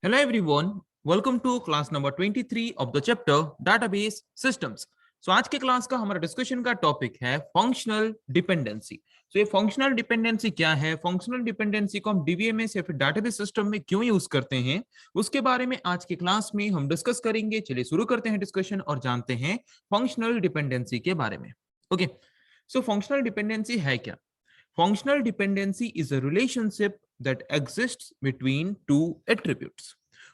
Hello everyone, welcome to class number 23 of the chapter Database Systems. So आज के class का हमारा discussion का टॉपिक है फंक्शनल डिपेंडेंसी। ये फंक्शनल डिपेंडेंसी क्या है, फंक्शनल डिपेंडेंसी को हम डीबीएमएस या फिर डाटाबेस सिस्टम में क्यों यूज करते हैं, उसके बारे में आज के क्लास में हम डिस्कस करेंगे। चलिए शुरू करते हैं डिस्कशन और जानते हैं फंक्शनल डिपेंडेंसी के बारे में। ओके, सो फंक्शनल डिपेंडेंसी है क्या? Functional dependency is a relationship that exists between two attributes.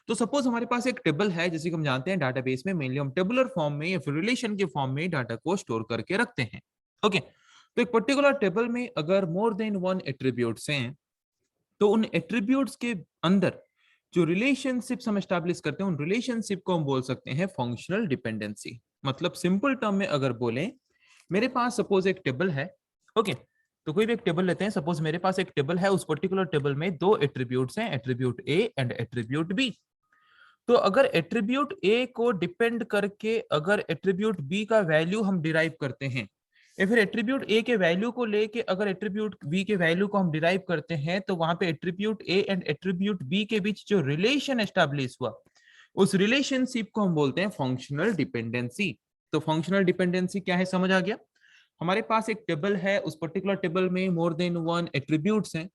तो सपोज हमारे पास एक टेबल है, जैसे कि हम जानते हैं डाटाबेस में मेनली हम टेबुलर फॉर्म में या फिर रिलेशन के फॉर्म में डाटा को स्टोर करके रखते हैं। ओके, तो एक पर्टिकुलर टेबल में अगर मोर देन वन एट्रीब्यूट्स हैं, तो उन एट्रीब्यूट्स के अंदर जो रिलेशनशिप्स हम एस्टैब्लिश करते हैं, उन रिलेशनशिप को हम बोल सकते हैं फंक्शनल डिपेंडेंसी। मतलब सिंपल टर्म में अगर बोलें, मेरे पास सपोज एक टेबल है। ओके, तो कोई भी एक टेबल लेते हैं। सपोज मेरे पास एक टेबल है, उस पर्टिकुलर टेबल में दो एट्रीब्यूट्स हैं, attribute A and attribute B. तो अगर एट्रीब्यूट ए को डिपेंड करके अगर एट्रीब्यूट बी का वैल्यू हम डिराइव करते हैं, या फिर एट्रीब्यूट ए के वैल्यू को लेके अगर एट्रीब्यूट बी के वैल्यू को हम डिराइव करते हैं, तो वहां पे attribute A and attribute B के बीच जो रिलेशन एस्टैब्लिश हुआ, उस रिलेशनशिप को हम बोलते हैं फंक्शनल डिपेंडेंसी। तो फंक्शनल डिपेंडेंसी क्या है, समझ आ गया? हमारे पास एक टेबल है, उस पर्टिकुलर टेबल में मोर देन वन एट्रीब्यूट्स हैं।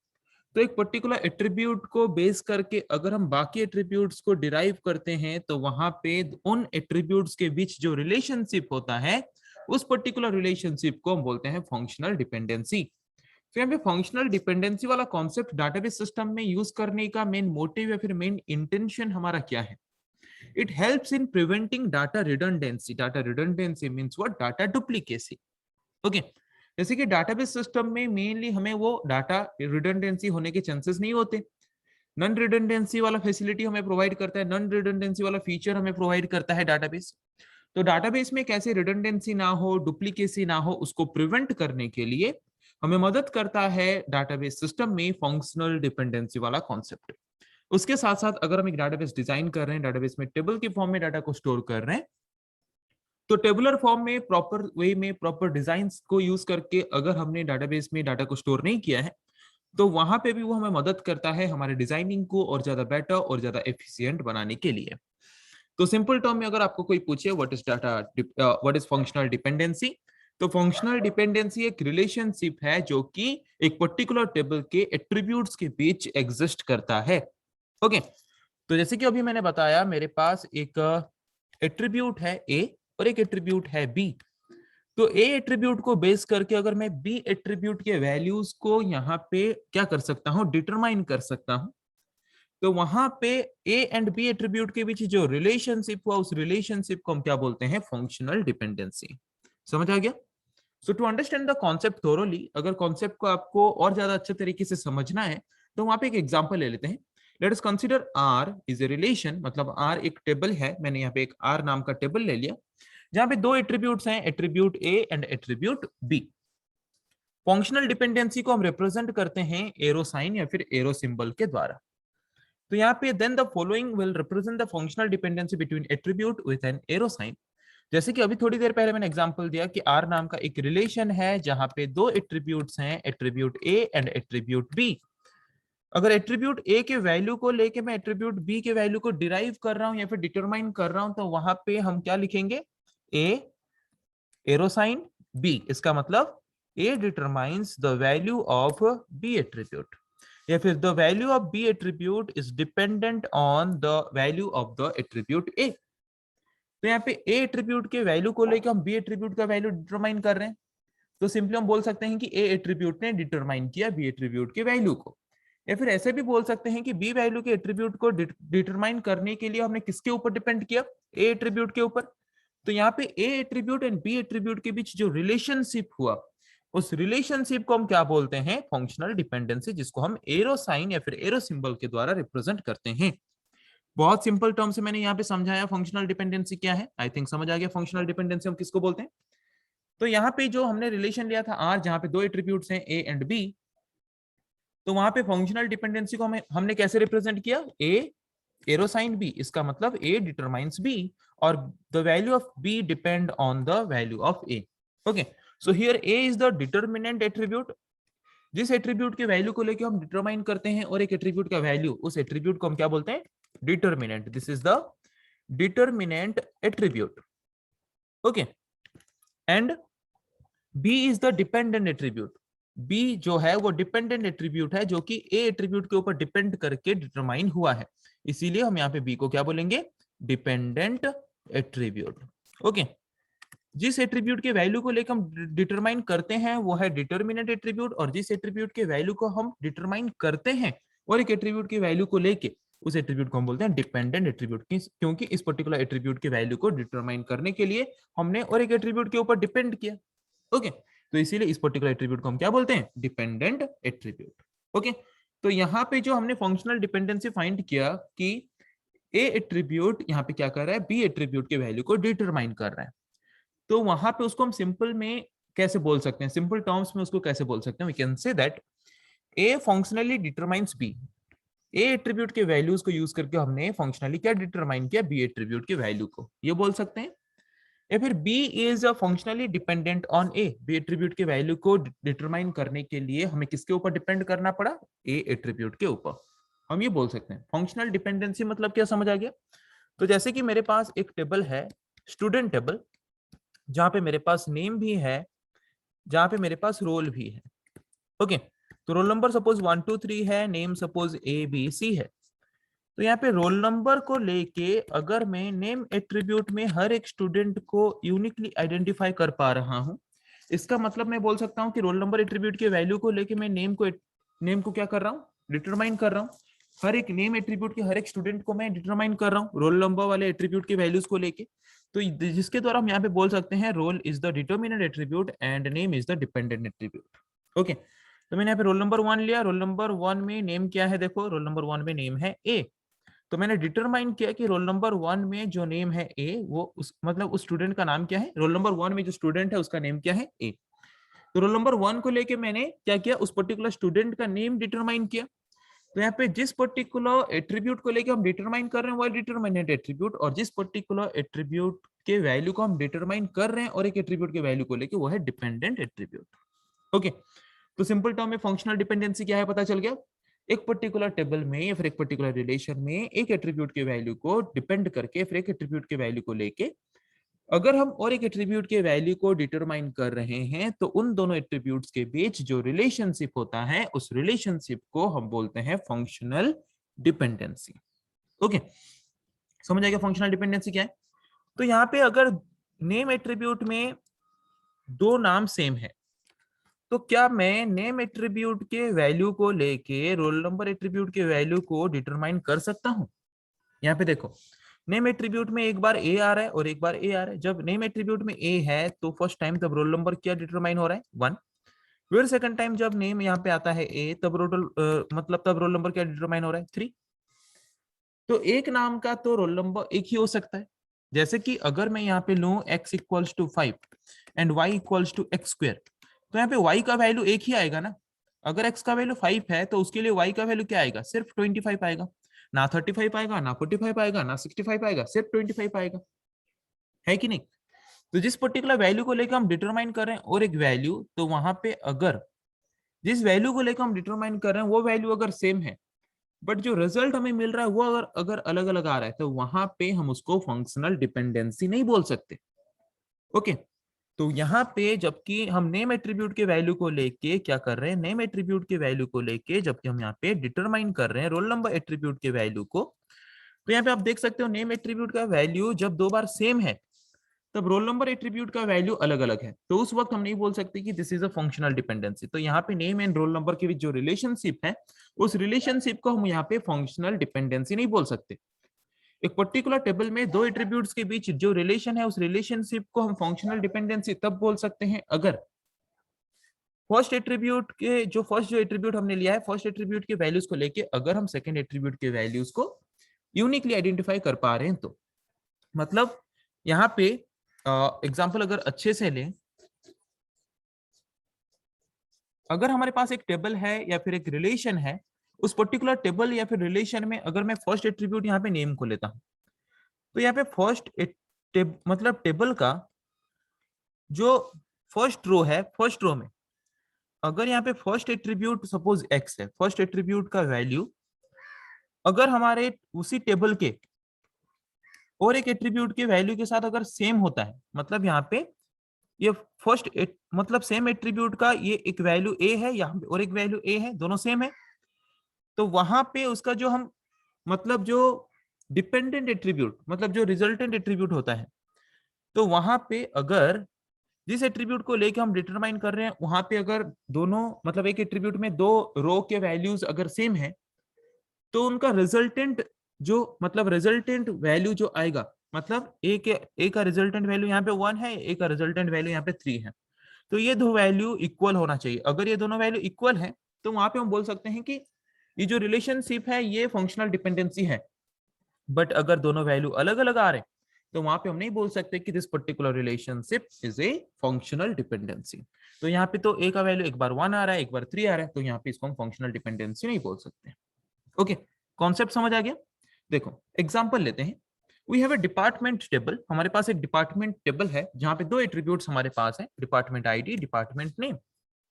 तो एक पर्टिकुलर एट्रीब्यूट को बेस करके अगर हम बाकी एट्रीब्यूट्स को डिराइव करते हैं, तो वहां पे उन एट्रीब्यूट्स के बीच जो रिलेशनशिप होता है, उस पर्टिकुलर रिलेशनशिप को हम बोलते हैं फंक्शनल डिपेंडेंसी। तो यहाँ पे फंक्शनल डिपेंडेंसी वाला कॉन्सेप्ट डाटाबेस सिस्टम में यूज करने का मेन मोटिव या फिर मेन इंटेंशन हमारा क्या है? It helps in preventing data redundancy. Data redundancy means what? Data duplicacy. Okay, जैसे कि डाटाबेस सिस्टम में मेनली हमें वो डाटा रिडंडेंसी होने के चांसेस नहीं होते। नॉन रिडंडेंसी वाला फैसिलिटी हमें प्रोवाइड करता है, नॉन रिडंडेंसी वाला फीचर हमें प्रोवाइड करता है डाटाबेस। तो डाटाबेस में कैसे रिडंडेंसी ना हो, डुप्लीकेसी ना हो, उसको प्रिवेंट करने के लिए हमें मदद करता है डाटाबेस सिस्टम में फंक्शनल डिपेंडेंसी वाला कॉन्सेप्ट। उसके साथ साथ अगर हम एक डाटाबेस डिजाइन कर रहे हैं, डाटाबेस में टेबल के फॉर्म में डाटा को स्टोर कर रहे हैं, तो टेबुलर फॉर्म में प्रॉपर वे में प्रॉपर डिजाइन को यूज करके अगर हमने डाटाबेस में डाटा को स्टोर नहीं किया है, तो वहां पे भी वो हमें मदद करता है हमारे डिजाइनिंग को और ज्यादा बेटर और ज्यादा एफिशिएंट बनाने के लिए। तो सिंपल टर्म में अगर आपको कोई पूछे व्हाट इज फंक्शनल डिपेंडेंसी, तो फंक्शनल डिपेंडेंसी एक रिलेशनशिप है जो कि एक पर्टिकुलर टेबल के एट्रीब्यूट्स के बीच एग्जिस्ट करता है। ओके, तो जैसे कि अभी मैंने बताया, मेरे पास एक एट्रीब्यूट है ए और एक एट्रीब्यूट है बी। तो ए एट्रीब्यूट को बेस करके अगर मैं बी एट्रीब्यूट के वैल्यूज को यहाँ पे क्या कर सकता हूँ, डिटरमाइन कर सकता हूँ। तो वहां पे ए एंड बी एट्रीब्यूट के बीच जो रिलेशनशिप हुआ, उस रिलेशनशिप को हम क्या बोलते हैं? Functional dependency. समझ आ गया? So to understand the concept thoroughly, अगर कॉन्सेप्ट को आपको और ज्यादा अच्छे तरीके से समझना है, तो वहां पे एक एग्जांपल ले लेते हैं। Let us consider R is a relation, मतलब आर एक टेबल है। मैंने यहाँ पे एक आर नाम का टेबल ले लिया, जहां पे दो एट्रीब्यूट्स हैं, attribute A and attribute B. Functional dependency को हम रिप्रेजेंट करते हैं एरो साइन या फिर एरो सिंबल के द्वारा। तो यहाँ पे then the following will represent the functional dependency between attribute with an arrow sign. जैसे कि अभी थोड़ी देर पहले मैंने एग्जांपल दिया कि आर नाम का एक रिलेशन है जहां पे दो एट्रीब्यूट्स हैं, attribute A and attribute B. अगर एट्रीब्यूट ए के वैल्यू को लेके मैं एट्रीब्यूट बी के वैल्यू को डिराइव कर रहा हूं या फिर डिटरमाइन कर रहा हूं, तो वहां पे हम क्या लिखेंगे? A arrow sign B. इसका मतलब A determines the value of B attribute, या फिर the value of B attribute is dependent on the value of the attribute A. तो यहाँ पे ए एट्रीब्यूट के वैल्यू को लेकर हम बी एट्रीब्यूट का वैल्यू डिटरमाइन कर रहे हैं। तो सिंपली हम बोल सकते हैं कि ए एट्रीब्यूट ने डिटरमाइन किया बी एट्रीब्यूट के वैल्यू को, या फिर ऐसे भी बोल सकते हैं कि बी वैल्यू के एट्रीब्यूट को डिटरमाइन करने के लिए हमने किसके ऊपर डिपेंड किया? ए एट्रीब्यूट के ऊपर। तो यहाँ पे ए एट्रीब्यूट एंड बी एट्रीब्यूट के बीच जो रिलेशनशिप हुआ, उस रिलेशनशिप को हम क्या बोलते हैं? फंक्शनल डिपेंडेंसी, जिसको हम एरो साइन या फिर एरो सिंबल के द्वारा रिप्रेजेंट करते हैं। बहुत सिंपल टर्म से मैंने यहाँ पे समझाया फंक्शनल डिपेंडेंसी क्या है। आई थिंक समझ आ गया फंक्शनल डिपेंडेंसी हम किसको बोलते हैं। तो यहाँ पे जो हमने रिलेशन लिया था आर, जहां पे दो एट्रीब्यूट्स हैं ए एंड बी, तो वहां पे फंक्शनल डिपेंडेंसी को हमने कैसे रिप्रेजेंट किया? A arrow sign B. इसका मतलब ए डिटरमाइंस बी और the value of B depend on the value of A. Okay, so here A is the determinant attribute. जिस एट्रीब्यूट के वैल्यू को लेकर हम डिटरमाइन करते हैं और एक एट्रीब्यूट का वैल्यू, उस एट्रीब्यूट को हम क्या बोलते हैं? Determinant, this is the determinant attribute, okay. And B is the dependent attribute, B जो है वो डिपेंडेंट एट्रीब्यूट है जो कि ए एट्रीब्यूट के ऊपर डिपेंड करके डिटरमाइन हुआ है, इसीलिए हम यहाँ पे बी को क्या बोलेंगे, डिपेंडेंट एट्रीब्यूट, ओके। जिस एट्रीब्यूट के वैल्यू को लेकर हम डिटरमाइन करते हैं वो है डिटर्मिनेंट एट्रीब्यूट, और जिस एट्रीब्यूट के वैल्यू को हम डिटरमाइन करते हैं और एक एट्रीब्यूट के वैल्यू को लेके उस एट्रीब्यूट को हम बोलते हैं डिपेंडेंट एट्रीब्यूट, क्योंकि इस पर्टिकुलर एट्रीब्यूट के वैल्यू को डिटरमाइन करने के लिए हमने और एक एट्रीब्यूट के ऊपर डिपेंड किया, ओके। तो इसीलिए इस पर्टिकुलर एट्रीब्यूट को हम क्या बोलते हैं, डिपेंडेंट एट्रीब्यूट, ओके। तो यहाँ पे जो हमने फंक्शनल डिपेंडेंसी फाइंड किया कि ए एट्रीब्यूट यहाँ पे क्या कर रहा है, बी एट्रीब्यूट के वैल्यू को डिटरमाइन कर रहा है, तो वहां पे उसको हम सिंपल में कैसे बोल सकते हैं, सिंपल टर्म्स में उसको कैसे बोल सकते हैं, we can say that A functionally determines B, A attribute के वैल्यूज को यूज करके हमने फंक्शनली क्या डिटरमाइन किया, बी एट्रीब्यूट के वैल्यू को, ये बोल सकते हैं। या फिर B is functionally dependent on A, B attribute के वैल्यू को डिटरमाइन करने के लिए हमें किसके ऊपर डिपेंड करना पड़ा, ए एट्रीब्यूट के ऊपर, हम ये बोल सकते हैं। फंक्शनल डिपेंडेंसी मतलब क्या, समझ आ गया। तो जैसे कि मेरे पास एक टेबल है स्टूडेंट टेबल, जहां पे मेरे पास नेम भी है, जहां पे मेरे पास रोल भी है, ओके। तो रोल नंबर सपोज 1 2 3 है, नेम सपोज ABC है। तो यहाँ पे रोल नंबर को लेके अगर मैं नेम एट्रीब्यूट में हर एक स्टूडेंट को यूनिकली आइडेंटिफाई कर पा रहा हूं, इसका मतलब मैं बोल सकता हूं कि रोल नंबर एट्रीब्यूट के वैल्यू को लेके मैं नेम को क्या कर रहा हूं, डिटरमाइन कर रहा हूं। हर एक नेम एट्रीब्यूट के हर एक स्टूडेंट को मैं डिटरमाइन कर रहा हूं रोल नंबर वाले एट्रीब्यूट के वैल्यूज को लेके, तो जिसके द्वारा हम यहाँ पे बोल सकते हैं roll is the determinant attribute and name is the dependent attribute, okay. तो मैंने यहाँ पे रोल नंबर 1 लिया, रोल नंबर 1 में नेम क्या है, देखो रोल नंबर 1 में नेम है ए, तो मैंने डिटरमाइन किया कि रोल नंबर 1 में जो नेम है ए, वो उस मतलब उस स्टूडेंट का नाम क्या है, रोल नंबर 1 में जो स्टूडेंट है उसका नेम क्या है, ए। तो रोल नंबर 1 को लेके मैंने क्या किया, उस पर्टिकुलर स्टूडेंट का नेम डिटरमाइन किया। तो यहाँ पे जिस पर्टिकुलर एट्रीब्यूट को लेके हम डिटरमाइन कर रहे हैं वो डिटरमिनेंट एट्रीब्यूट, और जिस पर्टिकुलर एट्रीब्यूट के वैल्यू को हम डिटरमाइन कर रहे हैं और एक एट्रीब्यूट के वैल्यू को लेके वो है डिपेंडेंट एट्रीब्यूट, ओके। तो सिंपल टर्म में फंक्शनल डिपेंडेंसी क्या है पता चल गया, एक पर्टिकुलर टेबल में या फिर एक पर्टिकुलर रिलेशन में एक एट्रीब्यूट के वैल्यू को डिपेंड करके फिर एक एट्रीब्यूट के वैल्यू को लेके अगर हम और एक एट्रीब्यूट के वैल्यू को डिटरमाइन कर रहे हैं तो उन दोनों एट्रीब्यूट्स के बीच जो रिलेशनशिप होता है उस रिलेशनशिप को हम बोलते हैं फंक्शनल डिपेंडेंसी, ओके। समझ आएगा फंक्शनल डिपेंडेंसी क्या है। तो यहाँ पे अगर नेम एट्रीब्यूट में दो नाम सेम है तो क्या मैं नेम एट्रीब्यूट के वैल्यू को लेके रोल नंबर एट्रीब्यूट के वैल्यू को डिटरमाइन कर सकता हूं। यहाँ पे देखो नेम एट्रीब्यूट में एक बार ए आ रहा है और एक बार ए आ रहा है, जब नेम एट्रीब्यूट में ए है तो फर्स्ट टाइम तब रोल नंबर क्या डिटरमाइन हो रहा है 1, फिर सेकंड टाइम जब नेम यहाँ पे आता है ए तब मतलब तब रोल नंबर क्या डिटरमाइन हो रहा है 3। तो एक नाम का तो रोल नंबर एक ही हो सकता है, जैसे कि अगर मैं यहाँ पे लूं x equals to 5 and y equals to x square, तो यहाँ पे y का वैल्यू एक ही आएगा ना। अगर x का वैल्यू 5 है तो उसके लिए y का वैल्यू क्या आएगा, सिर्फ 25 आएगा, ना 35 आएगा, ना 45 आएगा, ना 65 आएगा, सिर्फ 25 आएगा, है कि नहीं। तो जिस पर्टिकुलर वैल्यू को लेकर हम डिटरमाइन कर रहे हैं और एक वैल्यू, तो वहां पे अगर जिस वैल्यू को लेकर हम डिटरमाइन कर रहे हैं वो वैल्यू अगर सेम है बट जो रिजल्ट हमें मिल रहा है वो अगर अगर अलग अलग आ रहा है तो वहां पे हम उसको फंक्शनल डिपेंडेंसी नहीं बोल सकते, ओके। तो यहाँ पे जबकि हम नेम एट्रीब्यूट के वैल्यू को लेके क्या कर रहे हैं, नेम एट्रीब्यूट के वैल्यू को लेके जबकि हम यहाँ पे डिटरमाइन कर रहे हैं रोल नंबर एट्रीब्यूट के वैल्यू को, तो यहाँ पे आप देख सकते हो नेम एट्रीब्यूट का वैल्यू जब दो बार सेम है तब रोल नंबर एट्रीब्यूट का वैल्यू अलग अलग है, तो उस वक्त हम नहीं बोल सकते कि this is a functional dependency. तो यहाँ पे नेम एंड रोल नंबर के बीच जो रिलेशनशिप है उस रिलेशनशिप को हम यहाँ पे फंक्शनल डिपेंडेंसी नहीं बोल सकते। एक पर्टिकुलर टेबल में दो एट्रीब्यूट्स के बीच जो रिलेशन है उस रिलेशनशिप को हम फंक्शनल डिपेंडेंसी तब बोल सकते हैं अगर फर्स्ट एट्रीब्यूट के जो फर्स्ट जो एट्रीब्यूट हमने लिया है फर्स्ट एट्रीब्यूट के वैल्यूज को लेके अगर हम सेकंड एट्रीब्यूट के वैल्यूज को यूनिकली आइडेंटिफाई कर पा रहे हैं। तो मतलब यहाँ पे एग्जांपल अगर अच्छे से लें, अगर हमारे पास एक टेबल है या फिर एक रिलेशन है, उस पर्टिकुलर टेबल या फिर रिलेशन में अगर मैं फर्स्ट एट्रीब्यूट यहाँ पे नेम को लेता हूं तो यहाँ पे मतलब टेबल का जो फर्स्ट रो है, फर्स्ट रो में अगर यहाँ पे फर्स्ट एट्रीब्यूट सपोज x है, फर्स्ट एट्रीब्यूट का वैल्यू अगर हमारे उसी टेबल के और एक एट्रीब्यूट के वैल्यू के साथ अगर सेम होता है, मतलब यहाँ पे ये फर्स्ट मतलब सेम एट्रीब्यूट का ये एक वैल्यू ए है यहाँ पे और एक वैल्यू ए है, दोनों सेम है, तो वहां पे उसका जो हम मतलब जो डिपेंडेंट एट्रीब्यूट मतलब जो रिजल्टेंट एट्रीब्यूट होता है, तो वहां पे अगर जिस एट्रीब्यूट को लेके हम डिटरमाइन कर रहे हैं वहां पे अगर दोनों मतलब एक एट्रीब्यूट में दो रो के वैल्यूज अगर सेम है, तो उनका रिजल्टेंट जो मतलब रिजल्टेंट वैल्यू जो आएगा, मतलब ए का रिजल्टेंट वैल्यू यहाँ पे 1 है, ए का रिजल्टेंट वैल्यू यहाँ पे 3 है, तो ये दो वैल्यू इक्वल होना चाहिए। अगर ये दोनों वैल्यू इक्वल है तो वहां पे हम बोल सकते हैं कि ये जो रिलेशनशिप है ये फंक्शनल डिपेंडेंसी है। बट अगर दोनों वैल्यू अलग अलग आ रहे हैं तो वहां पे हम नहीं बोल सकते कि this particular relationship is a functional dependency. तो यहाँ पे तो ए का वैल्यू एक बार 1 आ रहा है, एक बार 3 आ रहा है, तो यहाँ पे इसको हम फंक्शनल डिपेंडेंसी नहीं बोल सकते। ओके, कॉन्सेप्ट समझ आ गया। देखो एग्जांपल लेते हैं। We have a department table, हमारे पास एक डिपार्टमेंट टेबल है जहां पे दो एट्रीब्यूट्स हमारे पास है, department ID, department name.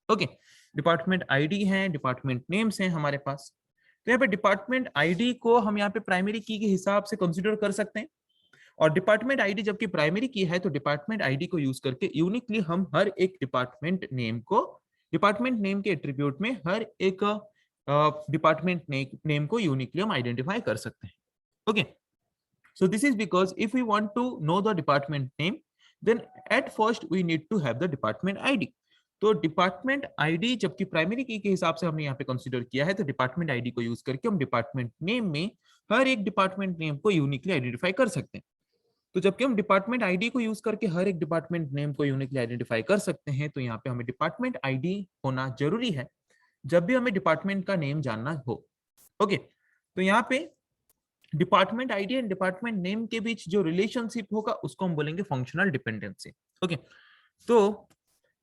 Okay, department ID है, डिपार्टमेंट नेम्स हैं हमारे पास। तो यहाँ पे डिपार्टमेंट आईडी को हम यहाँ पे प्राइमरी की के हिसाब से कंसीडर कर सकते हैं, और डिपार्टमेंट आईडी जबकि प्राइमरी की है तो डिपार्टमेंट आईडी को यूज करके यूनिकली हम हर एक डिपार्टमेंट नेम को, डिपार्टमेंट नेम के एट्रीब्यूट में हर एक डिपार्टमेंट नेम को यूनिकली हम आइडेंटिफाई कर सकते हैं। Okay, so this is because if we want to know the department name, then at first we need to have the department id। तो डिपार्टमेंट आईडी जबकि प्राइमरी की के हिसाब से हमने यहाँ पे कंसीडर किया है, तो डिपार्टमेंट आईडी को यूज करके हम डिपार्टमेंट नेम में हर एक डिपार्टमेंट नेम को यूनिकली आइडेंटिफाई कर सकते हैं। तो जबकि हम डिपार्टमेंट आईडी को यूज करके हर एक डिपार्टमेंट नेम को यूनिकली आइडेंटिफाई कर सकते हैं, तो यहाँ पे हमें डिपार्टमेंट आईडी होना जरूरी है जब भी हमें डिपार्टमेंट का नेम जानना हो। ओके, तो यहाँ पे department ID and department name के बीच जो रिलेशनशिप होगा उसको हम बोलेंगे फंक्शनल डिपेंडेंसी। ओके, तो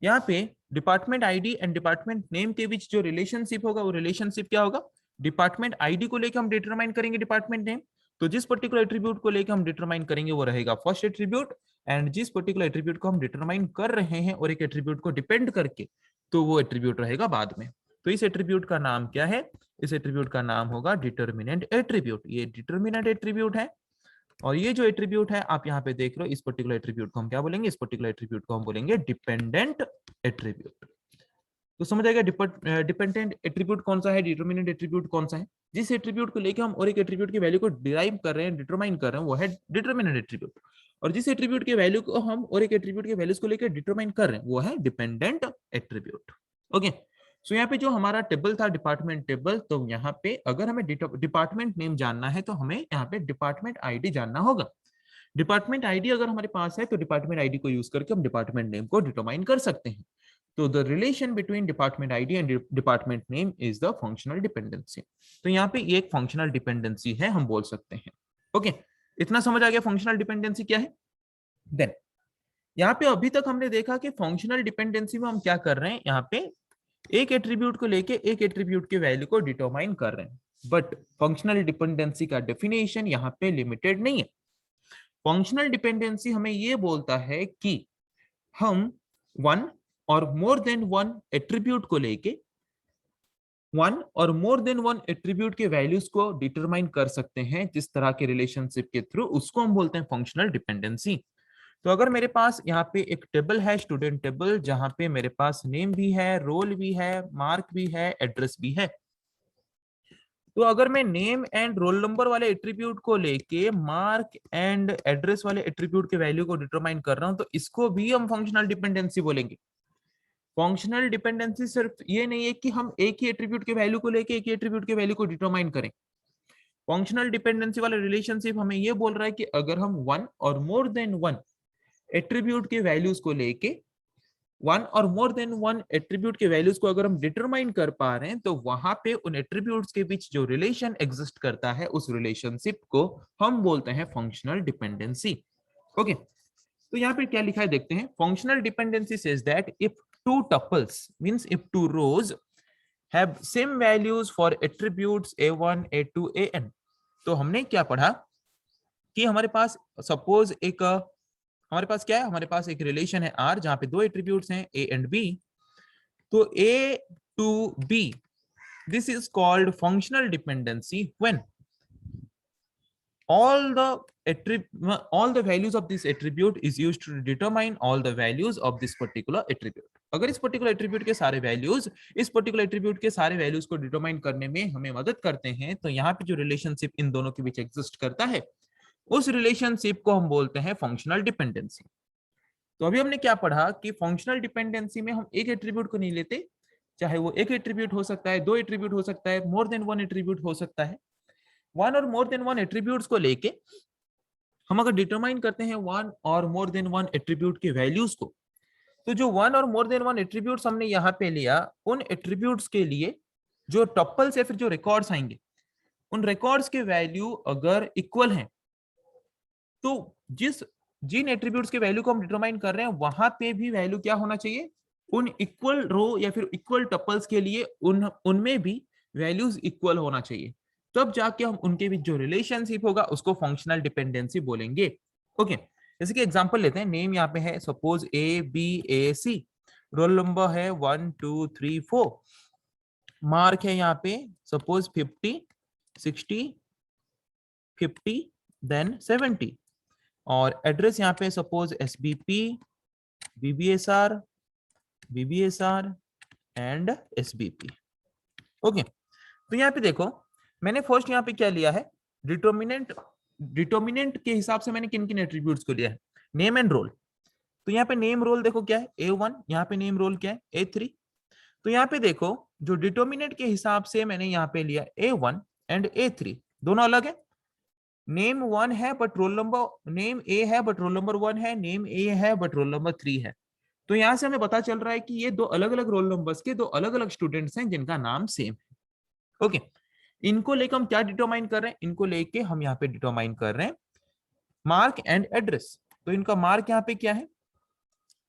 यहाँ पे department ID and department name के बीच जो रिलेशनशिप होगा वो रिलेशनशिप क्या होगा, डिपार्टमेंट आईडी को लेकर हम डिटरमाइन करेंगे डिपार्टमेंट नेम, तो जिस पर्टिकुलर एट्रीब्यूट को लेकर हम डिटरमाइन करेंगे वो रहेगा फर्स्ट एट्रीब्यूट, एंड जिस पर्टिकुलर एट्रीब्यूट को हम डिटरमाइन कर रहे हैं और एक एट्रीब्यूट को डिपेंड करके, तो वो एट्रीब्यूट रहेगा बाद में। तो इस एट्रीब्यूट का नाम क्या है, इस एट्रीब्यूट का नाम होगा डिटरमिनेंट एट्रीब्यूट। ये डिटरमिनेंट एट्रीब्यूट है, और ये जो एट्रीब्यूट है आप यहाँ पे देख रहे हो, इस पर्टिकुलर एट्रीब्यूट को हम क्या बोलेंगे, इस पर्टिकुलर एट्रीब्यूट को हम बोलेंगे डिपेंडेंट एट्रीब्यूट। तो समझ आएगा डिपेंडेंट एट्रीब्यूट कौन सा है, डिटरमिनेंट एट्रीब्यूट कौन सा है। जिस एट्रीब्यूट को लेकर हम और एक एट्रीब्यूट की वैल्यू को डिराइव कर रहे हैं, डिटरमाइन कर रहे हैं, वो है डिटरमिनेंट एट्रीब्यूट। और जिस एट्रीब्यूट के वैल्यू को हम और एक एट्रीब्यूट के वैल्यूज को लेकर डिटरमाइन कर रहे हैं वो है डिपेंडेंट एट्रीब्यूट। ओके, सो यहाँ पे जो हमारा टेबल था डिपार्टमेंट टेबल, तो यहाँ पे अगर हमें डिपार्टमेंट नेम जानना है तो हमें यहाँ पे डिपार्टमेंट आईडी जानना होगा। डिपार्टमेंट आईडी अगर हमारे पास है तो डिपार्टमेंट आईडी को यूज करके हम डिपार्टमेंट नेम को डिटरमाइन कर सकते हैं। तो the relation between department ID and department name is the functional dependency. तो यहाँ पे ये एक फंक्शनल डिपेंडेंसी है, हम बोल सकते हैं। ओके, इतना समझ आ गया फंक्शनल डिपेंडेंसी क्या है। देन यहाँ पे अभी तक हमने देखा कि फंक्शनल डिपेंडेंसी में हम क्या कर रहे हैं, यहाँ पे एक एट्रीब्यूट को लेके एक एट्रीब्यूट के वैल्यू को डिटरमाइन कर रहे हैं। बट फंक्शनल डिपेंडेंसी का डेफिनेशन यहाँ पे लिमिटेड नहीं है। फंक्शनल डिपेंडेंसी हमें ये बोलता है कि हम वन और मोर देन वन एट्रीब्यूट को लेके वन और मोर देन वन एट्रीब्यूट के वैल्यूज को डिटरमाइन कर सकते हैं जिस तरह के रिलेशनशिप के थ्रू, उसको हम बोलते हैं फंक्शनल डिपेंडेंसी। तो अगर मेरे पास यहाँ पे एक टेबल है, स्टूडेंट टेबल, जहां पे मेरे पास नेम भी है, रोल भी है, मार्क भी है, एड्रेस भी है, तो अगर मैं नेम एंड रोल नंबर वाले एट्रीब्यूट को लेके मार्क एंड एड्रेस वाले एट्रीब्यूट के वैल्यू को डिटरमाइन कर रहा हूं, तो इसको भी हम फंक्शनल डिपेंडेंसी बोलेंगे। फंक्शनल डिपेंडेंसी सिर्फ ये नहीं है कि हम एक ही एट्रीब्यूट के वैल्यू को लेके एक ही एट्रीब्यूट के वैल्यू को डिटरमाइन करें। फंक्शनल डिपेंडेंसी वाला रिलेशनशिप हमें ये बोल रहा है कि अगर हम वन और मोर देन वन एट्रीब्यूट के वैल्यूज को लेके वन और मोर देन वन एट्रीब्यूट के वैल्यूज को अगर हम डिटरमाइन कर पा रहे हैं, तो वहां पे उन एट्रीब्यूट्स के बीच जो रिलेशन एग्जिस्ट करता है उस रिलेशनशिप को हम बोलते हैं फंक्शनल डिपेंडेंसी। ओके, तो यहाँ पे क्या लिखा है देखते हैं। Functional dependency says that if two tuples means if two rows have same values for attributes a1 a2 an। तो हमने क्या पढ़ा कि हमारे पास सपोज एक हमारे पास क्या है, हमारे पास एक रिलेशन है R जहां पे दो एट्रीब्यूट्स हैं A एंड B। तो A to B, this is called functional dependency when all the values of this attribute is used to determine all the values of this particular attribute. अगर इस particular attribute के सारे values इस particular attribute के सारे values को determine करने में हमें मदद करते हैं, तो यहाँ पे जो रिलेशनशिप इन दोनों के बीच एग्जिस्ट करता है उस रिलेशनशिप को हम बोलते हैं फंक्शनल डिपेंडेंसी। तो अभी हमने क्या पढ़ा कि फंक्शनल डिपेंडेंसी में हम एक एट्रीब्यूट को नहीं लेते, चाहे वो एक एट्रीब्यूट हो सकता है, दो एट्रीब्यूट हो सकता है, मोर देन वन एट्रीब्यूट हो सकता है। वन और मोर देन वन एट्रीब्यूट्स को लेके हम अगर डिटरमाइन करते हैं वन और मोर देन वन एट्रीब्यूट के वैल्यूज को, तो जो वन और मोर देन वन एट्रीब्यूट्स हमने यहाँ पे लिया, उन एट्रीब्यूट्स के लिए जो टपल्स या फिर जो रिकॉर्ड्स आएंगे, उन रिकॉर्ड्स के वैल्यू अगर इक्वल हैं, तो जिन एट्रीब्यूट्स के वैल्यू को हम डिटरमाइन कर रहे हैं वहां पे भी वैल्यू क्या होना चाहिए, उन इक्वल रो या फिर इक्वल टपल्स के लिए उनमें भी वैल्यूज इक्वल होना चाहिए, तब जाके हम उनके बीच जो रिलेशनशिप होगा उसको फंक्शनल डिपेंडेंसी बोलेंगे। ओके, जैसे कि एग्जांपल लेते हैं, नेम यहाँ पे है सपोज ABAC, रोल नंबर है 1 2 3 4, मार्क है यहाँ पे सपोज 50 60 50 देन 70, और एड्रेस यहाँ पे suppose SBP BBSR and SBP। Okay, तो यहाँ पे देखो मैंने फर्स्ट यहाँ पे क्या लिया है, डिटर्मिनेंट के हिसाब से मैंने किन किन एट्रीब्यूट्स को लिया है, नेम एंड रोल। तो यहाँ पे नेम रोल देखो क्या है A1, यहाँ पे नेम रोल क्या है A3। तो यहाँ पे देखो जो डिटर्मिनेंट के हिसाब से मैंने यहाँ पे लिया A1 एंड A3, दोनों अलग है। नेम 1 है but roll number, name A है बट रोल नंबर 1 है, नेम A है बट रोल नंबर 3 है। तो यहाँ से हमें पता चल रहा है कि ये दो अलग अलग रोल नंबर्स के दो अलग अलग स्टूडेंट्स हैं जिनका नाम सेम है। ओके, इनको लेकर हम क्या डिटरमाइन कर रहे हैं, इनको लेके हम यहाँ पे डिटरमाइन कर रहे हैं मार्क एंड एड्रेस। तो इनका मार्क यहाँ पे क्या है,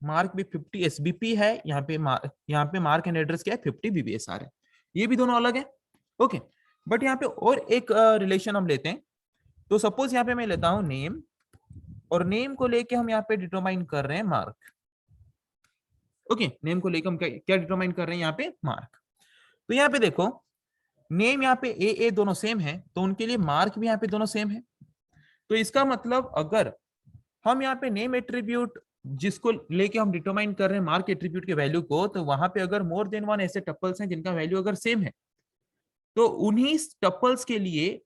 मार्क भी 50 SBP है, यहाँ पे मार्क एंड एड्रेस क्या है 50 BBSR है, ये भी दोनों अलग है। ओके, बट यहाँ पे और एक रिलेशन हम लेते हैं। तो सपोज यहाँ पे मैं लेता हूं नेम, और नेम को लेके हम यहाँ पे डिटरमाइन कर रहे हैं मार्क। ओके, नेम को लेकर हम क्या डिटरमाइन कर रहे हैं यहाँ पे मार्क। तो यहाँ पे देखो नेम यहाँ पे A दोनों सेम है, तो उनके लिए मार्क भी यहाँ पे दोनों सेम है। तो इसका मतलब अगर हम यहाँ पे नेम एट्रीब्यूट जिसको लेके हम डिटरमाइन कर रहे हैं मार्क एट्रीब्यूट के वैल्यू को, तो वहां पे अगर मोर देन वन ऐसे टपल्स हैं जिनका वैल्यू अगर सेम है, तो उन्हीं टपल्स के लिए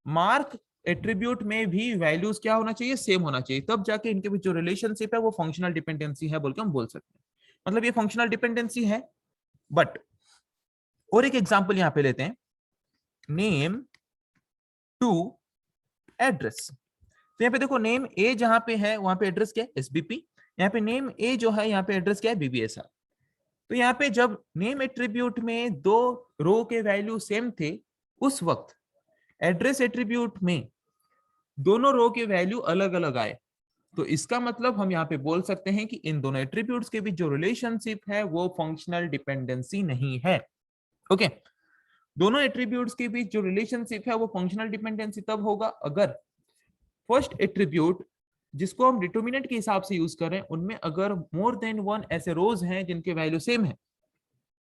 मार्क एट्रीब्यूट में भी वैल्यूज क्या होना चाहिए, सेम होना चाहिए, तब जाके इनके बीच जो रिलेशनशिप है वो फंक्शनल डिपेंडेंसी है बोल के हम बोल सकते हैं। मतलब ये फंक्शनल डिपेंडेंसी है। बट और एक एग्जांपल यहां पे लेते हैं, नेम टू एड्रेस। तो यहाँ पे देखो नेम A जहां पे है वहां पे एड्रेस क्या है SBP, यहाँ पे नेम A जो है यहाँ पे एड्रेस क्या है BBSR। तो यहाँ पे जब नेम एट्रीब्यूट में दो रो के वैल्यू सेम थे, उस वक्त एड्रेस एट्रीब्यूट में दोनों रो के वैल्यू अलग अलग आए। तो इसका मतलब हम यहाँ पे बोल सकते हैं कि इन दोनों एट्रीब्यूट्स के बीच जो रिलेशनशिप है वो फंक्शनल डिपेंडेंसी नहीं है। ओके, दोनों एट्रीब्यूट्स के बीच जो रिलेशनशिप है वो फंक्शनल डिपेंडेंसी तब होगा अगर फर्स्ट एट्रीब्यूट जिसको हम डिटर्मिनेंट के हिसाब से यूज कर रहे हैं उनमें अगर मोर देन वन ऐसे रोज हैं जिनके वैल्यू सेम है,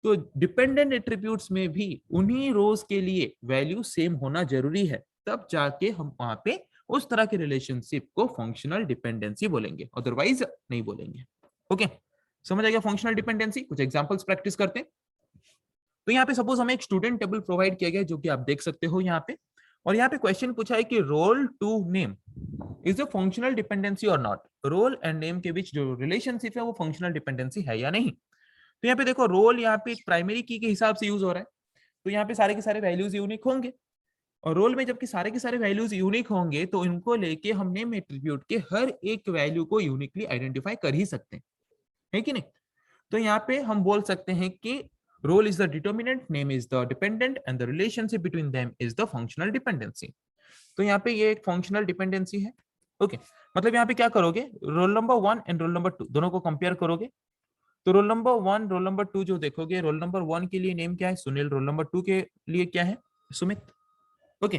तो डिपेंडेंट एट्रीब्यूट्स में भी उन्हीं रोज के लिए वैल्यू सेम होना जरूरी है, तब जाके हम वहां पे उस तरह के रिलेशनशिप को फंक्शनल डिपेंडेंसी बोलेंगे, अदरवाइज नहीं बोलेंगे। ओके, समझ आ गया फंक्शनल डिपेंडेंसी। कुछ एग्जांपल्स प्रैक्टिस करते हैं। तो यहाँ पे सपोज हमें एक स्टूडेंट टेबल प्रोवाइड किया गया जो कि आप देख सकते हो यहाँ पे, और यहाँ पे क्वेश्चन पूछा है कि roll to name is a functional dependency और नॉट। रोल एंड नेम के बीच जो रिलेशनशिप है वो फंक्शनल डिपेंडेंसी है या नहीं। तो यहाँ पे देखो रोल यहाँ पे एक प्राइमरी की के हिसाब से यूज हो रहा है, तो यहाँ पे सारे के सारे वैल्यूज यूनिक होंगे, और रोल में जबकि सारे के सारे वैल्यूज यूनिक होंगे तो इनको लेके हम नेम एट्रीब्यूट के हर एक वैल्यू को यूनिकली आइडेंटिफाई कर ही सकते हैं, है कि नहीं। तो यहाँ पे हम बोल सकते हैं कि roll is the determinant, name is the dependent and the relationship between them is the functional dependency. तो यहाँ पे ये एक फंक्शनल डिपेंडेंसी है। ओके, मतलब यहाँ पे क्या करोगे, role number 1 and roll number 2 दोनों को कंपेयर करोगे, तो रोल नंबर 1 रोल नंबर 2 जो देखोगे, रोल नंबर 1 के लिए नेम क्या है सुनील, रोल नंबर 2 के लिए क्या है सुमित। ओके,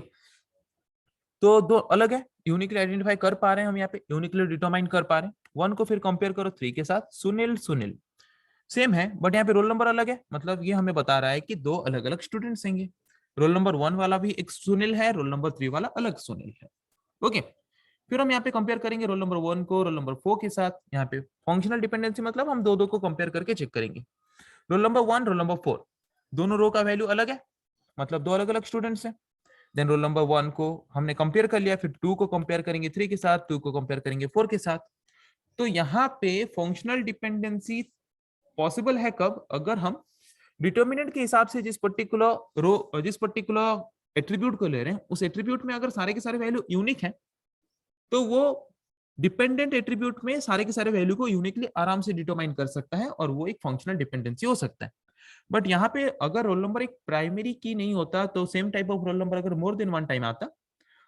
तो दो अलग है, यूनिकली आइडेंटिफाई कर पा रहे हैं हम यहाँ पे, यूनिकली डिटरमाइन कर पा रहे हैं। 1 को फिर कंपेयर करो 3 के साथ, सुनील सुनील सेम है बट यहाँ पे रोल नंबर अलग है, मतलब ये हमें बता रहा है कि दो अलग अलग स्टूडेंट्स होंगे। रोल नंबर 1 वाला भी एक सुनील है, रोल नंबर 3 वाला अलग सुनील है। ओके, फिर हम यहाँ पे कंपेयर करेंगे रोल नंबर 1 को रोल नंबर 4 के साथ। यहाँ पे फंक्शनल डिपेंडेंसी मतलब हम दो दो को कंपेयर करके चेक करेंगे। रोल नंबर 1 रोल नंबर 4 दोनों रो का वैल्यू अलग है, मतलब दो अलग अलग स्टूडेंट्स हैं। देन रोल नंबर 1 को हमने कंपेयर कर लिया, फिर 2 को कंपेयर करेंगे 3 के साथ, 2 को कंपेयर करेंगे 4 के साथ। तो यहाँ पे फंक्शनल डिपेंडेंसी पॉसिबल है कब, अगर हम डिटर्मिनेंट के हिसाब से जिस पर्टिकुलर एट्रीब्यूट को ले रहे हैं, उस एट्रीब्यूट में अगर सारे के सारे वैल्यू यूनिक है, तो वो डिपेंडेंट एट्रीब्यूट में सारे के सारे वैल्यू को यूनिकली आराम से डिटरमाइन कर सकता है, और वो एक फंक्शनल डिपेंडेंसी हो सकता है। बट यहाँ पे अगर रोल नंबर एक प्राइमरी की नहीं होता, तो same type of roll number अगर मोर देन 1 टाइम आता,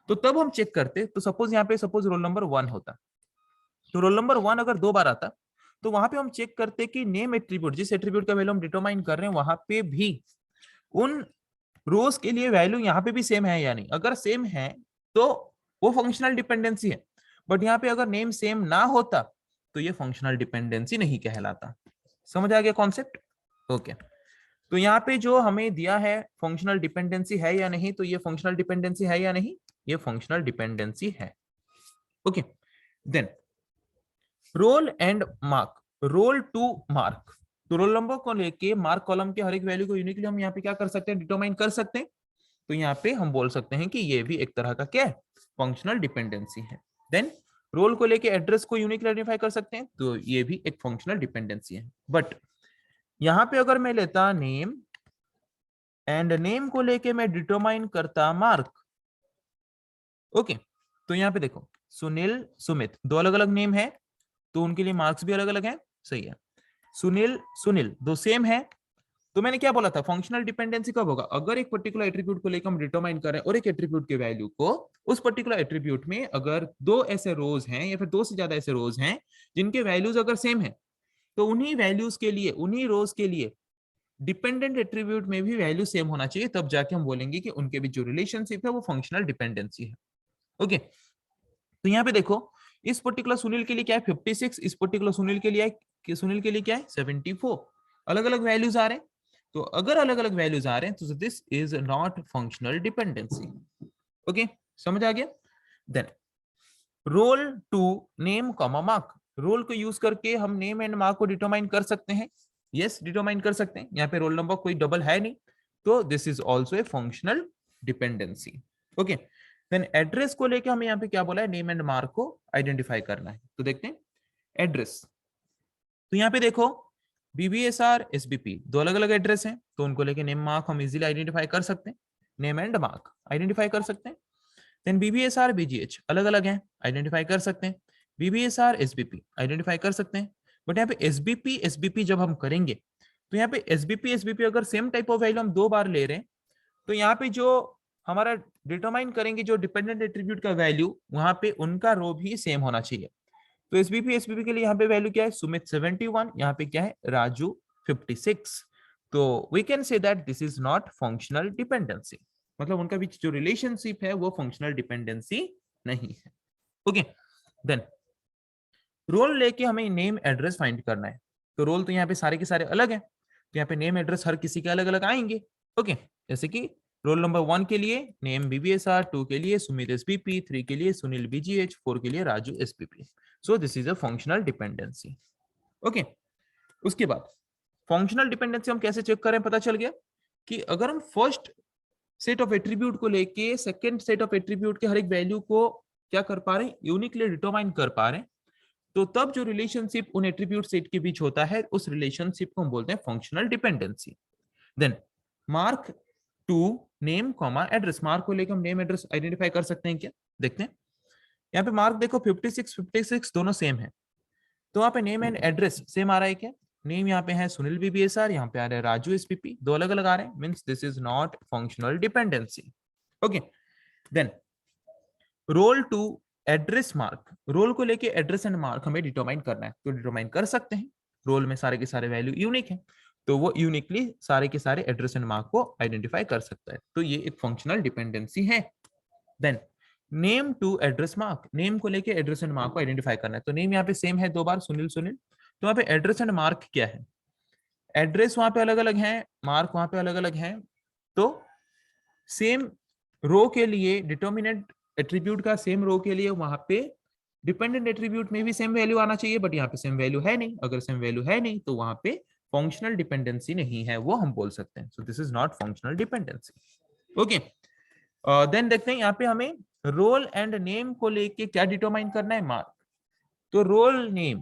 तो तब हम चेक करते। तो सपोज यहाँ पे रोल नंबर 1 होता, तो रोल नंबर 1 अगर 2 बार आता, तो वहां पे हम चेक करते कि नेम एट्रीब्यूट, जिस एट्रीब्यूट का वैल्यू हम डिटरमाइन कर रहे हैं, वहां पे भी उन रोज के लिए वैल्यू यहाँ पे भी सेम है या नहीं। अगर सेम है तो वो फंक्शनल डिपेंडेंसी है, बट यहाँ पे अगर नेम सेम ना होता, तो ये फंक्शनल डिपेंडेंसी नहीं कहलाता। समझ आ गया कॉन्सेप्ट? ओके, तो यहाँ पे जो हमें दिया है फंक्शनल डिपेंडेंसी है या नहीं, तो ये फंक्शनल डिपेंडेंसी है या नहीं, ये फंक्शनल डिपेंडेंसी है। Okay, then roll and mark, roll to mark, तो रोल नंबर को लेके मार्क कॉलम के हर एक वैल्यू को यूनिकली हम यहाँ पे क्या कर सकते हैं, डिटरमाइन कर सकते हैं। तो यहाँ पे हम बोल सकते हैं कि ये भी एक तरह का क्या है, फंक्शनल डिपेंडेंसी है। देन रोल को लेके एड्रेस को यूनिकली आइडेंटिफाई कर सकते हैं, तो ये भी एक फंक्शनल डिपेंडेंसी है। बट यहाँ पे अगर मैं लेता नेम एंड नेम को लेके मैं डिटरमाइन करता मार्क, ओके, तो यहाँ पे देखो सुनील सुमित दो अलग अलग नेम है, तो उनके लिए मार्क्स भी अलग अलग है, सही है। सुनील सुनील दो सेम है, तो मैंने क्या बोला था, फंक्शनल डिपेंडेंसी कब होगा, अगर एक पर्टिकुलर एट्रीब्यूट को लेकर हम डिटरमाइन करें और एक एट्रीब्यूट के वैल्यू को उस पर्टिकुलर एट्रीब्यूट में अगर दो ऐसे रोज हैं या फिर दो से ज्यादा ऐसे रोज हैं जिनके वैल्यूज अगर सेम है, तो उन्हीं वैल्यूज के लिए, उन्हीं रोज के लिए डिपेंडेंट एट्रीब्यूट में भी वैल्यू सेम होना चाहिए, तब जाके हम बोलेंगे कि उनके बीच जो रिलेशनशिप है वो फंक्शनल डिपेंडेंसी है। ओके, तो यहाँ पे देखो इस पर्टिकुलर सुनील के लिए क्या है 56, इस पर्टिकुलर सुनील के लिए क्या है 74, अलग अलग वैल्यूज आ रहे हैं। तो अगर अलग अलग वैल्यूज आ रहे हैं तो this is not functional dependency. Okay, समझ आ गया? Then roll to name comma mark, roll को यूज करके हम नेम एंड मार्क को डिटरमाइन कर सकते हैं। यस, डिटरमाइन कर सकते हैं। यहाँ पे रोल नंबर कोई डबल है नहीं, तो this is also a functional dependency. Okay, then address को लेके हमें यहाँ पे क्या बोला है, नेम एंड मार्क को आइडेंटिफाई करना है। तो देखते हैं एड्रेस, तो यहाँ पे देखो BBSR SBP दो अलग अलग एड्रेस हैं, तो उनको लेके नेम मार्क हम इजीली आइडेंटिफाई कर सकते हैं, नेम एंड मार्क आइडेंटिफाई कर सकते हैं। देन BBSR BGH अलग अलग हैं, आइडेंटिफाई कर सकते हैं। BBSR SBP आइडेंटिफाई कर सकते हैं। बट यहाँ पे SBP SBP जब हम करेंगे, तो यहाँ पे SBP SBP अगर सेम टाइप ऑफ वैल्यू हम दो बार ले रहे हैं, तो यहाँ पे जो हमारा डिटरमाइन करेंगे जो डिपेंडेंट एट्रीब्यूट का वैल्यू, वहां पे उनका रो भी सेम होना चाहिए। तो SBP के लिए यहाँ पे वैल्यू क्या है, सुमित 71, यहाँ पे क्या है राजू 56। तो we can say that this is not functional dependency, मतलब उनका बीच जो रिलेशनशिप है वो फंक्शनल डिपेंडेंसी नहीं है। ओके, देन रोल लेके हमें नेम एड्रेस फाइंड करना है। तो रोल तो यहाँ पे सारे के सारे अलग है, तो यहाँ पे नेम एड्रेस हर किसी के अलग अलग आएंगे। ओके, जैसे कि रोल नंबर 1 के लिए नेम BBSR, 2 के लिए सुमित SBP, 3 के लिए सुनील BGH, 4 के लिए Raju SBP। So this is a functional dependency. Okay, उसके बाद फंक्शनल डिपेंडेंसी हम कैसे चेक करें, पता चल गया कि अगर हम फर्स्ट सेट ऑफ एट्रीब्यूट को लेके सेकंड सेट ऑफ एट्रीब्यूट के हर एक वैल्यू को क्या कर पा रहे हैं, यूनिकली डिटरमाइन कर पा रहे हैं, तो तब जो रिलेशनशिप उन एट्रीब्यूट सेट के बीच होता है, उस रिलेशनशिप को हम बोलते हैं functional dependency. Then mark to name comma address, mark को लेकर हम नेम एड्रेस आइडेंटिफाई कर सकते हैं क्या, देखते हैं। यहाँ पे मार्क देखो 56 दोनों सेम है, तो वहां पे नेम एंड एड्रेस सेम आ रहा है क्या, नेम यहाँ पे है सुनील BBSR, यहाँ पे आ रहा है राजू SPP, दो अलग अलग आ रहे हैं, means this is not functional dependency. Okay, then roll to address mark, roll को लेके एड्रेस एंड मार्क हमें डिटरमाइन करना है, तो डिटरमाइन कर सकते हैं। रोल में सारे के सारे वैल्यू यूनिक है, तो वो यूनिकली सारे के सारे एड्रेस एंड मार्क को आइडेंटिफाई कर सकता है, तो ये एक फंक्शनल डिपेंडेंसी है। Then name to address mark, name को लेके एड्रेस एंड मार्क को आइडेंटिफाई करना है, तो नेम यहाँ पे सेम है दो बार सुनील सुनील, तो वहां पे एड्रेस एंड मार्क क्या है, एड्रेस वहां पे अलग अलग है, मार्क वहां पे अलग अलग है, तो सेम रो के लिए डिटर्मिनेंट एट्रीब्यूट का सेम रो के लिए वहां पे डिपेंडेंट एट्रीब्यूट में भी सेम वैल्यू आना चाहिए, बट यहाँ पे सेम वैल्यू है नहीं। अगर सेम वैल्यू है नहीं तो वहां पे फंक्शनल डिपेंडेंसी नहीं है, वो हम बोल सकते हैं। So this is not functional dependency. Okay, then देखते हैं यहाँ पे हमें रोल एंड नेम को लेके क्या डिटरमाइन करना है, मार्क। तो रोल नेम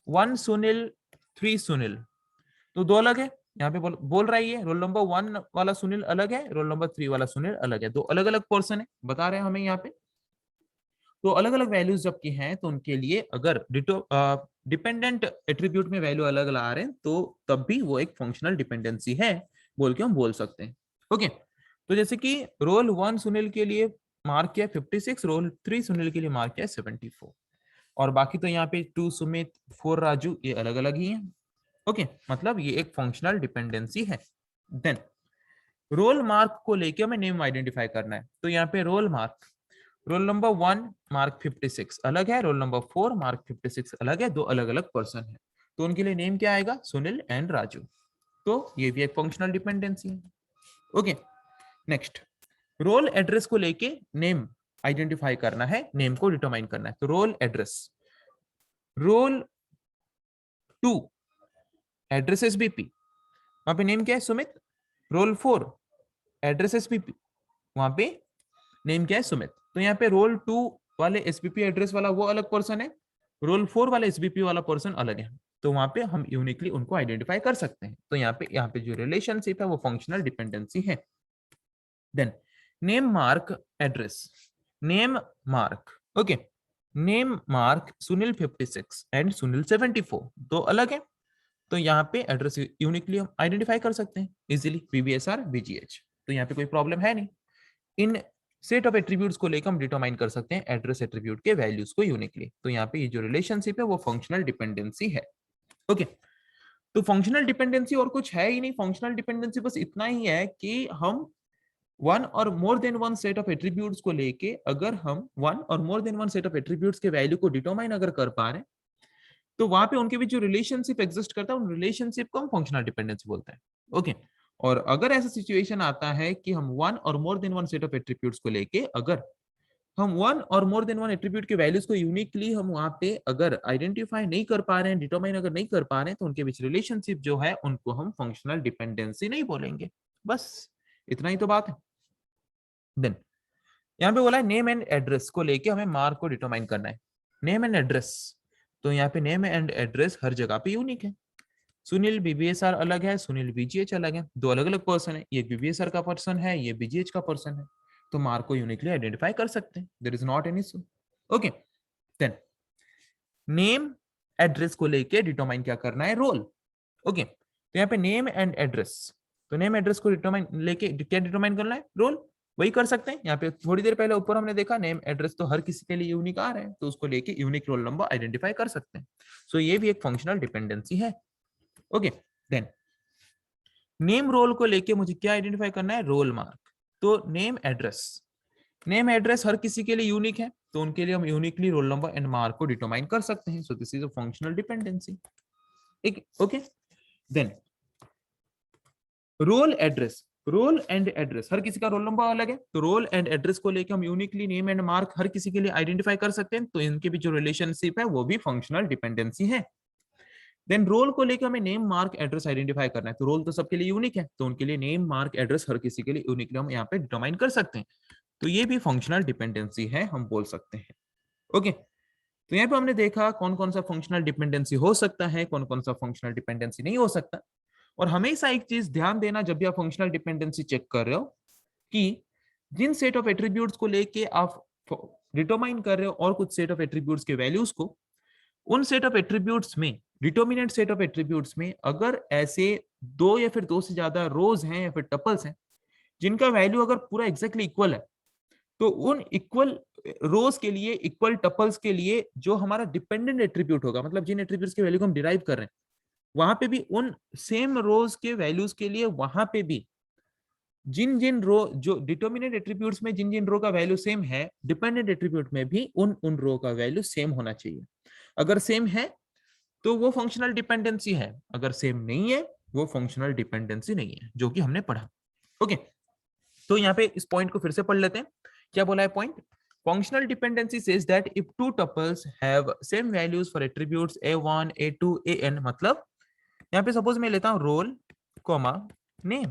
1 सुनील 3 सुनील, तो दो अलग है। यहाँ पे बोल रहा है ये रोल नंबर 1 वाला सुनील अलग है, रोल नंबर 3 वाला सुनील अलग है, दो अलग अलग पर्सन है, बता रहे हैं हमें यहाँ पे। तो अलग अलग वैल्यूज जबकि हैं तो उनके लिए अगर डिपेंडेंट एट्रीब्यूट में वैल्यू अलग ला रहे हैं तो तब भी वो एक फंक्शनल डिपेंडेंसी है बोल के हम बोल सकते हैं। ओके, तो जैसे कि रोल 1 सुनील के लिए मार्क किया 56, रोल 3 सुनील के लिए मार्क किया 74, और बाकी तो यहाँ पे 2 सुमित 4 राजू ये अलग अलग ही हैं। ओके, मतलब ये एक फंक्शनल डिपेंडेंसी है। देन रोल मार्क को लेके हमें नेम आइडेंटिफाई करना है। तो यहाँ पे roll mark, roll number 1 mark 56 अलग है, रोल नंबर 4 मार्क 56 अलग है, दो अलग अलग पर्सन है, तो उनके लिए नेम क्या आएगा, सुनील एंड राजू। तो ये भी एक फंक्शनल डिपेंडेंसी है। ओके, नेक्स्ट रोल एड्रेस को लेके नेम आइडेंटिफाई करना है, नेम को डिटरमाइन करना है। तो roll address, roll 2 address SBP, वहां पे नेम क्या है सुमित। रोल 4 एड्रेस एसबीपी, वहां पे नेम क्या है सुमित। तो यहाँ पे रोल 2 वाले एसबीपी एड्रेस वाला वो अलग पर्सन है, रोल 4 वाले एसबीपी वाला पर्सन अलग है, तो वहां पे हम यूनिकली उनको आइडेंटिफाई कर सकते हैं। तो यहाँ पे जो रिलेशनशिप है वो फंक्शनल डिपेंडेंसी है। Then name mark address, name mark, okay, name mark Sunil 56 and Sunil 74 दो अलग है, तो यहाँ पे एड्रेस यूनिकली हम आइडेंटिफाई कर सकते हैं इजीली, VBSR VGH। तो यहाँ पे कोई प्रॉब्लम है नहीं। इन सेट ऑफ एट्रीब्यूट्स को लेकर हम डिटरमाइन कर सकते हैं एड्रेस एट्रीब्यूट के वैल्यूज को यूनिकली। तो यहाँ पे ये जो रिलेशनशिप है वो फंक्शनल डिपेंडेंसी है। ओके, तो फंक्शनल डिपेंडेंसी और कुछ है ही नहीं। फंक्शनल डिपेंडेंसी बस इतना ही है कि हम वन और more than one set of attributes को लेके अगर हम वन और more than one set of attributes के वैल्यू को डिटरमाइन अगर कर पा रहे हैं तो वहां पे उनके बीच जो रिलेशनशिप एग्जिस्ट करता है उन रिलेशनशिप को हम फंक्शनल डिपेंडेंसी बोलते हैं। ओके, और अगर ऐसा सिचुएशन आता है कि हम वन और more than one set of attributes को लेके अगर हम वन और मोर देन वन एट्रीब्यूट के वैल्यूज को यूनिकली हम वहां पे अगर आइडेंटिफाई नहीं कर पा रहे हैं, डिटरमाइन अगर नहीं कर पा रहे हैं, तो उनके बीच रिलेशनशिप जो है उनको हम फंक्शनल डिपेंडेंसी नहीं बोलेंगे। बस इतना ही तो बात है। देन यहाँ पे बोला है नेम एंड एड्रेस को लेके हमें मार्क को डिटरमाइन करना है। नेम एंड एड्रेस, तो यहाँ पे नेम एंड एड्रेस हर जगह पे यूनिक है। सुनील BBSR अलग है, सुनील BGH अलग है, दो अलग अलग पर्सन है, ये BBSR का पर्सन है, ये BGH का पर्सन है, तो मार्क को यूनिकली आइडेंटिफाई कर सकते हैं। There is not any issue. Okay, then name address को लेके डिटरमाइन क्या करना है, रोल। ओके, तो यहाँ पे नेम एंड एड्रेस, तो नेम एड्रेस को डिटरमाइन लेके क्या डिटरमाइन करना है, रोल। वही कर सकते हैं। यहाँ पे थोड़ी देर पहले ऊपर हमने देखा नेम एड्रेस तो हर किसी के लिए यूनिक आ रहे हैं, तो उसको लेके यूनिक रोल नंबर आइडेंटिफाई कर सकते हैं। सो ये भी एक फंक्शनल डिपेंडेंसी है। ओके, देन नेम रोल को लेके मुझे क्या आइडेंटिफाई करना है, रोल मार्क। तो नेम एड्रेस, नेम एड्रेस हर किसी के लिए यूनिक है, तो उनके लिए हम uniquely roll number and mark को डिटरमाइन कर सकते हैं। So this is a functional dependency. Okay, then roll address, roll and address हर किसी का रोल नंबर अलग है, तो रोल एंड एड्रेस को लेकर हम यूनिकली नेम एंड मार्क हर किसी के लिए आइडेंटिफाई कर सकते हैं, तो इनके बीच जो रिलेशनशिप है वो भी फंक्शनल डिपेंडेंसी है। देन रोल को लेकर हमें नेम मार्क एड्रेस आइडेंटिफाई करना है, तो रोल तो सबके लिए यूनिक है, तो उनके लिए नेम मार्क एड्रेस हर किसी के लिए यूनिकली हम यहाँ पे डिटरमाइन कर सकते हैं, तो ये भी फंक्शनल डिपेंडेंसी है, हम बोल सकते हैं। ओके, तो यहाँ पे हमने देखा कौन कौन सा फंक्शनल डिपेंडेंसी हो सकता है, कौन कौन सा फंक्शनल डिपेंडेंसी नहीं हो सकता। और हमेशा एक चीज ध्यान देना जब भी आप फंक्शनल डिपेंडेंसी चेक कर रहे हो कि जिन सेट ऑफ एट्रीब्यूट्स को लेके आप डिटरमाइन कर रहे हो और कुछ सेट ऑफ एट्रीब्यूट्स के वैल्यूज को, उन सेट ऑफ एट्रीब्यूट्स में, डिटर्मिनेंट सेट ऑफ एट्रीब्यूट्स में अगर ऐसे दो या फिर दो से ज्यादा रोज हैं या फिर टपल्स हैं जिनका वैल्यू अगर पूरा एग्जैक्टली इक्वल है, तो उन इक्वल रोज के लिए, इक्वल टपल्स के लिए जो हमारा डिपेंडेंट एट्रीब्यूट होगा, मतलब जिन एट्रीब्यूट्स के वैल्यू को हम डिराइव कर रहे हैं, वहां पे भी उन सेम रोज के वैल्यूज के लिए वहां पे भी जिन जिन रो, जो डिटर्मिनेंट एट्रीब्यूट्स में जिन जिन रो का वैल्यू सेम है, डिपेंडेंट एट्रीब्यूट में भी उन उन रो का वैल्यू सेम होना चाहिए। अगर सेम है तो वो फंक्शनल डिपेंडेंसी है, अगर सेम नहीं है वो फंक्शनल डिपेंडेंसी नहीं है, जो कि हमने पढ़ा। ओके, तो यहाँ पे इस पॉइंट को फिर से पढ़ लेते हैं। क्या बोला है point? Functional dependency says that if two tuples have same values for attributes a1 a2 an, मतलब यहाँ पे सपोज मैं लेता हूं रोल कॉमा नेम,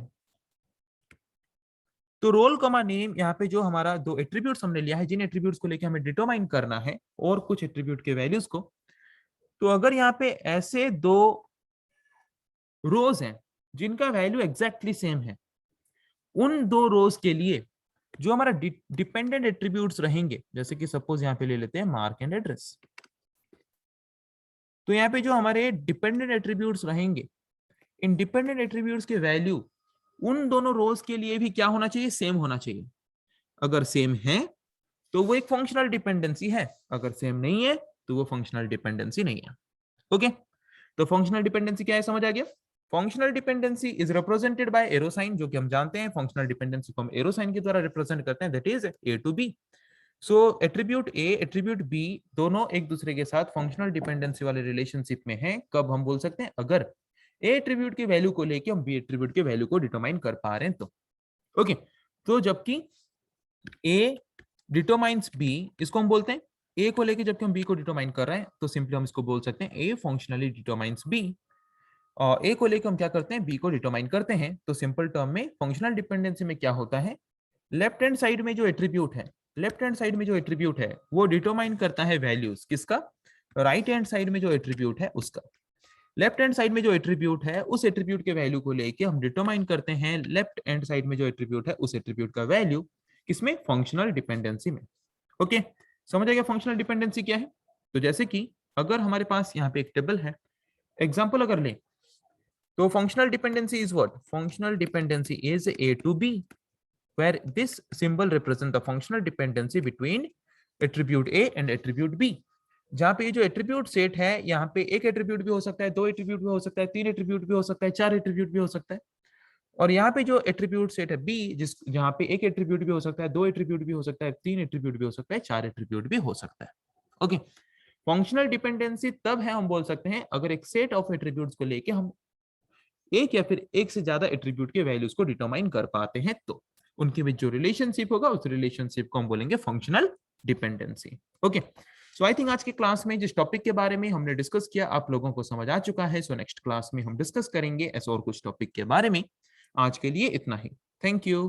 तो रोल कॉमा नेम यहाँ पे जो हमारा दो एट्रीब्यूट्स हमने लिया है, जिन एट्रीब्यूट्स को लेके हमें डिटरमाइन करना है और कुछ एट्रीब्यूट के वैल्यूज को, तो अगर यहाँ पे ऐसे दो रोज हैं जिनका वैल्यू एग्जैक्टली सेम है, उन दो रोज के लिए जो हमारा डिपेंडेंट एट्रीब्यूट्स रहेंगे, जैसे कि सपोज यहाँ पे ले लेते हैं मार्क एंड एड्रेस, तो यहाँ पे जो हमारे डिपेंडेंट एट्रीब्यूट्स रहेंगे, इन डिपेंडेंट एट्रीब्यूट्स के वैल्यू उन दोनों रोज के लिए भी क्या होना चाहिए? सेम होना चाहिए। अगर सेम है तो वो एक फंक्शनल डिपेंडेंसी है, अगर सेम नहीं है तो वो फंक्शनल डिपेंडेंसी नहीं है। ओके, तो फंक्शनल डिपेंडेंसी क्या है, समझ आ गया? Functional dependency is represented by arrow sign, जो कि हम जानते हैं फंक्शनल डिपेंडेंसी को हम एरो साइन के द्वारा रिप्रेजेंट करते हैं, that is A to B. So attribute A attribute B दोनों एक दूसरे के साथ फंक्शनल डिपेंडेंसी वाले रिलेशनशिप में हैं। कब हम बोल सकते हैं? अगर ए एट्रीब्यूट की वैल्यू को लेके हम बी एट्रीब्यूट के वैल्यू को डिटरमाइन कर पा रहे हैं तो। ओके, तो जबकि ए डिटरमाइंस बी, इसको हम बोलते हैं ए को लेके जबकि हम बी को डिटरमाइन कर रहे हैं तो सिंपली हम इसको बोल सकते हैं ए फंक्शनली डिटरमाइंस बी। और ए को लेके हम क्या करते हैं? बी को डिटरमाइन करते हैं। तो सिंपल टर्म में फंक्शनल डिपेंडेंसी में क्या होता है? लेफ्ट हैंड साइड में जो एट्रीब्यूट है, लेफ्ट हैंड साइड में जो एट्रीब्यूट है वो डिटरमाइन करता है वैल्यूज किसका? राइट हैंड साइड में जो एट्रीब्यूट है उसका। लेफ्ट हैंड साइड में जो एट्रीब्यूट है उस एट्रीब्यूट के वैल्यू को लेके हम डिटरमाइन करते हैं लेफ्ट हैंड साइड में जो एट्रीब्यूट है उस एट्रीब्यूट का वैल्यू, किसमें? फंक्शनल डिपेंडेंसी में। ओके, समझ आ गया फंक्शनल डिपेंडेंसी क्या है? तो जैसे कि अगर हमारे पास यहाँ पे एक टेबल है, एग्जाम्पल अगर ले, तो functional dependency is what? Functional dependency is A to B, where this symbol represent the functional dependency between attribute A and attribute B। जहां पे ये जो एट्रीब्यूट सेट है, यहाँ पे एक एट्रीब्यूट भी हो सकता है, दो एट्रीब्यूट भी हो सकता है, तीन एट्रीब्यूट भी हो सकता है, चार एट्रीब्यूट भी हो सकता है। और यहाँ पे जो एट्रीब्यूट सेट है बी, जिस जहाँ पे एक एट्रीब्यूट भी हो सकता है, दो एट्रीब्यूट भी हो सकता है, तीन एट्रीब्यूट भी हो सकता है, चार एट्रीब्यूट भी हो सकता है। ओके, फंक्शनल डिपेंडेंसी तब है हम बोल सकते हैं अगर एक सेट ऑफ एट्रीब्यूट्स को लेके हम एक या फिर एक से ज्यादा एट्रीब्यूट के वैल्यूज को डिटरमाइन कर पाते हैं, तो उनके बीच जो रिलेशनशिप होगा उस रिलेशनशिप को हम बोलेंगे functional dependency. Okay, so I think आज के क्लास में जिस टॉपिक के बारे में हमने डिस्कस किया आप लोगों को समझ आ चुका है। सो नेक्स्ट क्लास में हम डिस्कस करेंगे ऐसे और कुछ टॉपिक के बारे में। आज के लिए इतना ही। Thank you.